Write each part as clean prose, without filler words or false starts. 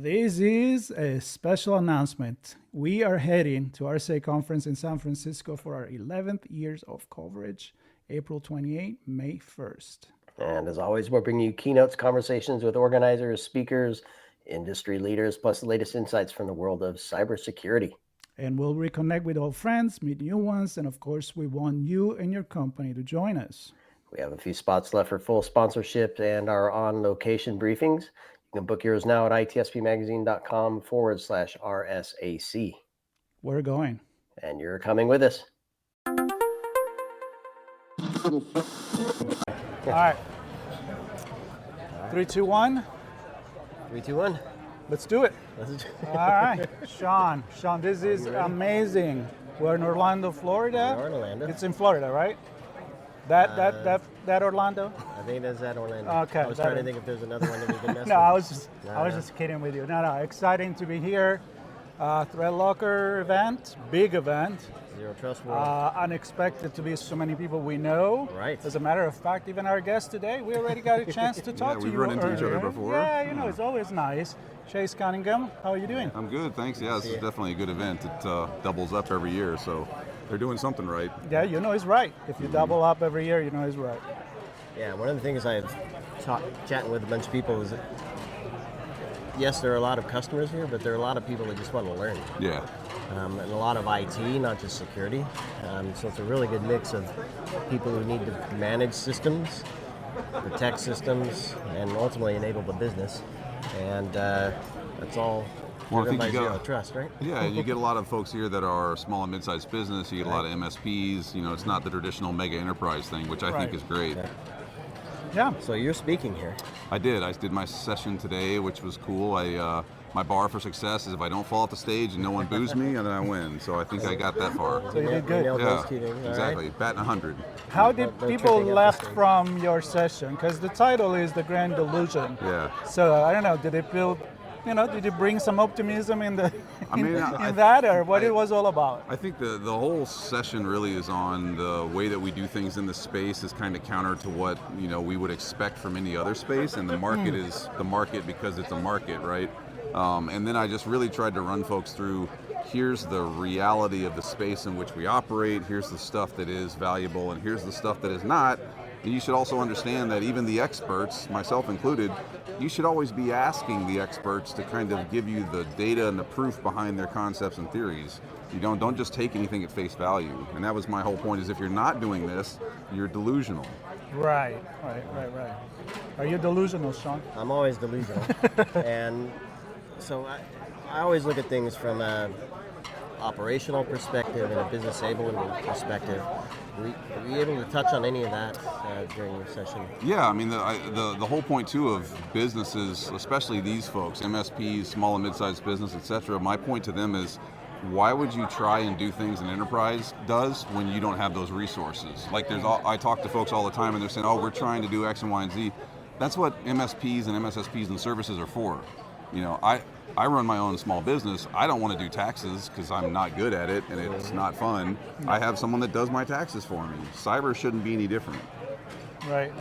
This is a special announcement. We are heading to RSA conference in San Francisco for our 11th years of coverage, April 28, May 1st. And as always, we're bringing you keynotes, conversations with organizers, speakers, industry leaders, plus the latest insights from the world of cybersecurity. And we'll reconnect with old friends, meet new ones, and of course, we want you and your company to join us. We have a few spots left for full sponsorship and our on-location briefings. You can book yours now at itspmagazine.com/RSAC. We're going. And you're coming with us. All right. 3, 2, 1. 3, 2, 1. Let's do it. All right. Sean, this is amazing. We're in Orlando, Florida. We are in Orlando. It's in Florida, right? That Orlando? I think that's that Orlando. Okay. I was trying to think if there's another one that we can mess with. I was just kidding with you. No, exciting to be here. Threat Locker event, big event. Zero Trust World. Unexpected to be so many people we know. Right. As a matter of fact, even our guest today, we already got a chance to talk to you. We've run into each other before. Yeah, it's always nice. Chase Cunningham, how are you doing? I'm good, thanks. Yeah, this is definitely a good event. It doubles up every year, so they're doing something right. Yeah, he's right. If you double up every year, he's right. Yeah, one of the things I've chatting with a bunch of people is that, yes, there are a lot of customers here, but there are a lot of people that just want to learn. Yeah. And a lot of IT, not just security. So it's a really good mix of people who need to manage systems, protect systems, and ultimately enable the business. And that's all driven by Zero Trust, right? Yeah, and you get a lot of folks here that are small and mid-sized business. You get a lot of MSPs. It's not the traditional mega enterprise thing, which I think is great. Yeah. So you're speaking here. I did my session today, which was cool. My bar for success is if I don't fall off the stage and no one boos me, and then I win. So I think I got that far. So you did good. Yeah, exactly. Right. Batting 100. How did people left from your session? Because the title is The Grand Delusion. Yeah. So I don't know, did it build, did you bring some optimism in that, or what it was all about? I think the whole session really is on the way that we do things in the space is kind of counter to what, we would expect from any other space, and the market is the market because it's a market, right? And then I just really tried to run folks through, here's the reality of the space in which we operate, here's the stuff that is valuable, and here's the stuff that is not. And you should also understand that even the experts, myself included, you should always be asking the experts to kind of give you the data and the proof behind their concepts and theories. You don't just take anything at face value. And that was my whole point, is if you're not doing this, you're delusional. Right. Are you delusional, Sean? I'm always delusional. And so I always look at things from a operational perspective and a business enablement perspective. Were you able to touch on any of that during your session? Yeah, I mean, the whole point too of businesses, especially these folks, MSPs, small and mid-sized business, etc. My point to them is, why would you try and do things an enterprise does when you don't have those resources? Like I talk to folks all the time and they're saying, we're trying to do X and Y and Z. That's what MSPs and MSSPs and services are for. I run my own small business. I don't want to do taxes because I'm not good at it and it's not fun. I have someone that does my taxes for me. Cyber shouldn't be any different. Right.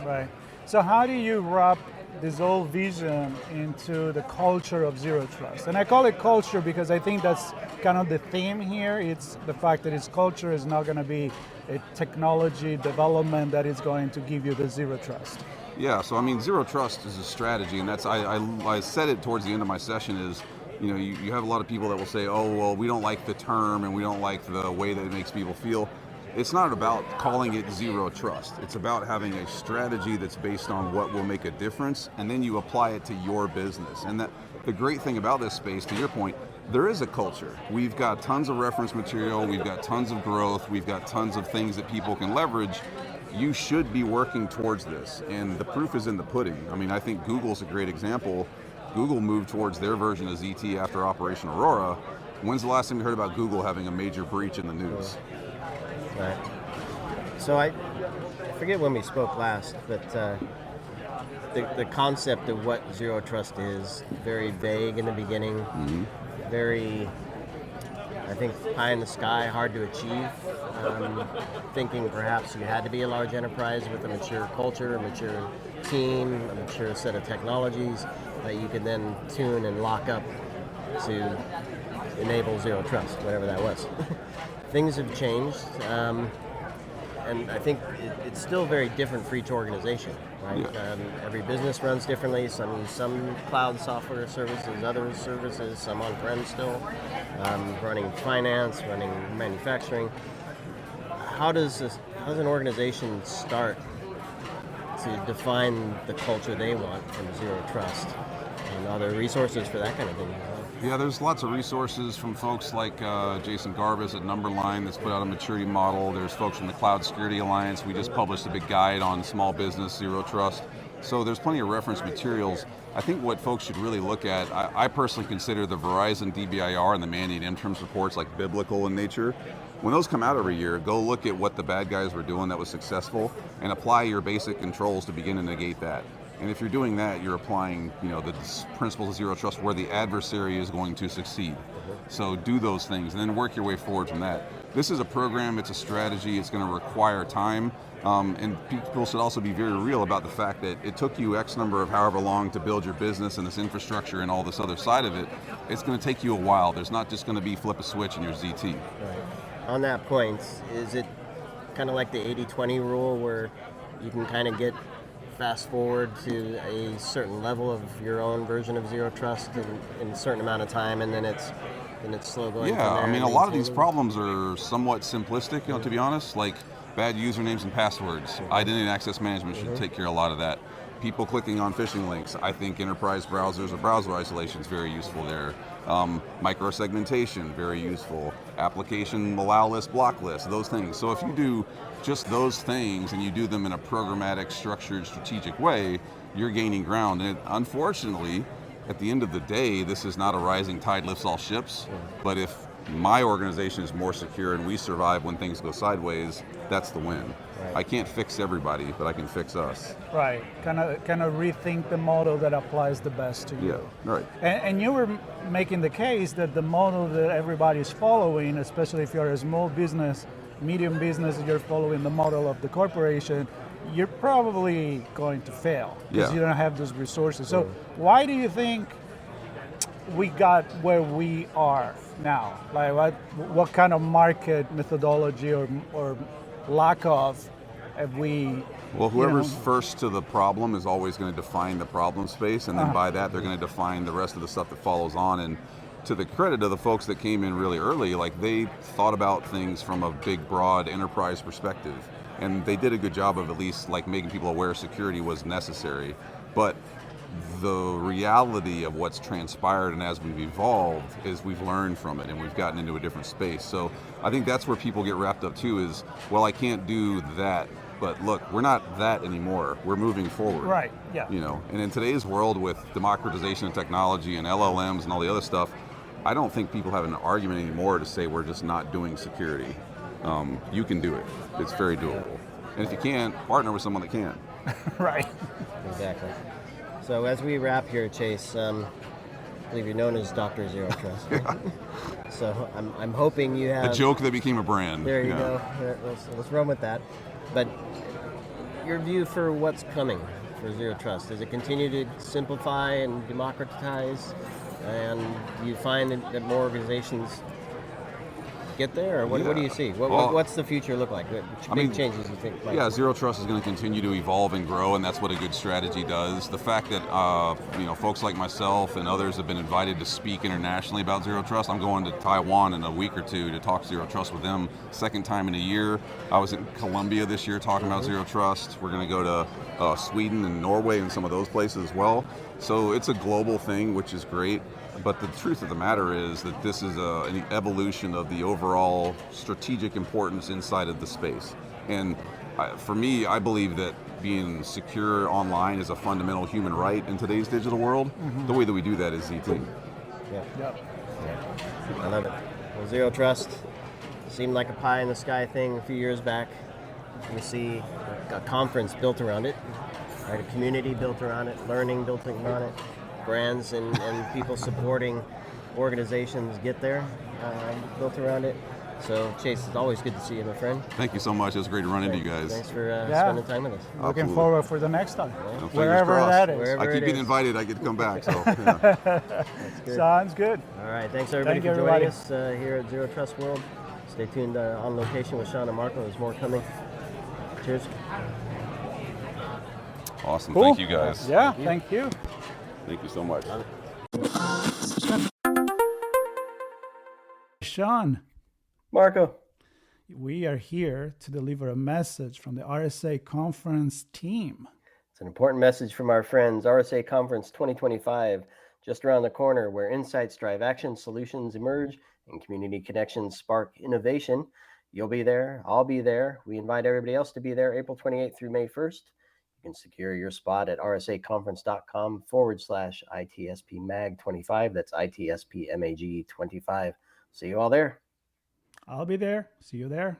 So how do you wrap this whole vision into the culture of Zero Trust? And I call it culture because I think that's kind of the theme here. It's the fact that its culture is not going to be a technology development that is going to give you the Zero Trust. Yeah, so Zero Trust is a strategy, and that's I said it towards the end of my session is, you have a lot of people that will say, we don't like the term and we don't like the way that it makes people feel. It's not about calling it Zero Trust. It's about having a strategy that's based on what will make a difference, and then you apply it to your business. And that the great thing about this space, to your point, there is a culture. We've got tons of reference material, we've got tons of growth, we've got tons of things that people can leverage. You should be working towards this, and the proof is in the pudding. I think Google's a great example. Google moved towards their version of ZT after Operation Aurora. When's the last time you heard about Google having a major breach in the news? Right. So I forget when we spoke last, but the concept of what Zero Trust is, very vague in the beginning, very, I think, pie in the sky, hard to achieve. Thinking perhaps you had to be a large enterprise with a mature culture, a mature team, a mature set of technologies that you can then tune and lock up to enable zero trust, whatever that was. Things have changed, and I think it's still very different for each organization, right? Yeah. Every business runs differently. Some cloud software services, other services, some on-prem still, running finance, running manufacturing. How does an organization start to define the culture they want from zero trust? And are there resources for that kind of thing? Yeah, there's lots of resources from folks like Jason Garbus at Numberline that's put out a maturity model. There's folks from the Cloud Security Alliance. We just published a big guide on small business zero trust. So there's plenty of reference materials. I think what folks should really look at, I personally consider the Verizon DBIR and the Mandate MTRMS reports like biblical in nature. When those come out every year, go look at what the bad guys were doing that was successful and apply your basic controls to begin to negate that. And if you're doing that, you're applying, the principles of zero trust where the adversary is going to succeed. So do those things and then work your way forward from that. This is a program, it's a strategy, it's going to require time. And people should also be very real about the fact that it took you X number of however long to build your business and this infrastructure and all this other side of it. It's going to take you a while. There's not just going to be flip a switch in your ZT. Right. On that point, is it kind of like the 80-20 rule where you can kind of get fast forward to a certain level of your own version of zero trust in a certain amount of time, and then it's slow going from there? I mean, a lot of these problems are somewhat simplistic, to be honest, like bad usernames and passwords. Identity and access management should take care of a lot of that. People clicking on phishing links. I think enterprise browsers or browser isolation is very useful there. Micro-segmentation, very useful. Application allow list, block list, those things. So if you do just those things and you do them in a programmatic, structured, strategic way, you're gaining ground. And unfortunately, at the end of the day, this is not a rising tide lifts all ships, but if my organization is more secure and we survive when things go sideways, that's the win. Right. I can't fix everybody, but I can fix us. Right, kind of rethink the model that applies the best to you. Yeah, right. And you were making the case that the model that everybody's following, especially if you're a small business, medium business, you're following the model of the corporation, you're probably going to fail because you don't have those resources. So why do you think we got where we are now? Like what kind of market methodology or lack of have we? Well, whoever's first to the problem is always going to define the problem space, and then by that they're going to define the rest of the stuff that follows on. And to the credit of the folks that came in really early, like they thought about things from a big, broad enterprise perspective, and they did a good job of at least like making people aware security was necessary. But the reality of what's transpired and as we've evolved is we've learned from it and we've gotten into a different space. So I think that's where people get wrapped up too is, well, I can't do that, but look, we're not that anymore. We're moving forward. Right, yeah. And in today's world with democratization of technology and LLMs and all the other stuff, I don't think people have an argument anymore to say we're just not doing security. You can do it. It's very doable. And if you can't, partner with someone that can. Right. Exactly. So as we wrap here, Chase, I believe you're known as Dr. Zero Trust. Right? So I'm hoping you have... A joke that became a brand. There you go. Let's run with that. But your view for what's coming for Zero Trust, does it continue to simplify and democratize? And do you find that more organizations get there, or what do you see? What's the future look like? Which big changes you think? Yeah, Zero Trust is going to continue to evolve and grow, and that's what a good strategy does. The fact that folks like myself and others have been invited to speak internationally about Zero Trust. I'm going to Taiwan in a week or two to talk Zero Trust with them. Second time in a year. I was in Colombia this year talking about Zero Trust. We're going to go to Sweden and Norway and some of those places as well. So it's a global thing, which is great. But the truth of the matter is that this is an evolution of the overall strategic importance inside of the space. And for me, I believe that being secure online is a fundamental human right in today's digital world. The way that we do that is ZT. Yeah. I love it. Well, Zero Trust seemed like a pie in the sky thing a few years back. We see a conference built around it, right? A community built around it, learning built around it. Brands and people supporting organizations get there, built around it. So, Chase, it's always good to see you, my friend. Thank you so much. It was great to run into you guys. Thanks for spending time with us. Looking Absolutely. forward for the next time, Fingers wherever crossed. that is. Wherever I it keep getting is. invited. I get to come back. So yeah. Good. Sounds good. All right, thanks everybody Thank for you, joining everybody. us here at Zero Trust World. Stay tuned on location with Sean and Marco. There's more coming. Cheers. Awesome. Cool. Thank you guys. Yeah, thank you. Thank you so much. Sean, Marco. we are here to deliver a message from the RSA conference team. It's an important message from our friends. RSA Conference 2025, just around the corner, where insights drive action, solutions emerge, and community connections spark innovation. You'll be there. I'll be there. We invite everybody else to be there April 28th through May 1st. You can secure your spot at rsaconference.com/ITSPMAG25. That's ITSPMAG25. See you all there. I'll be there. See you there.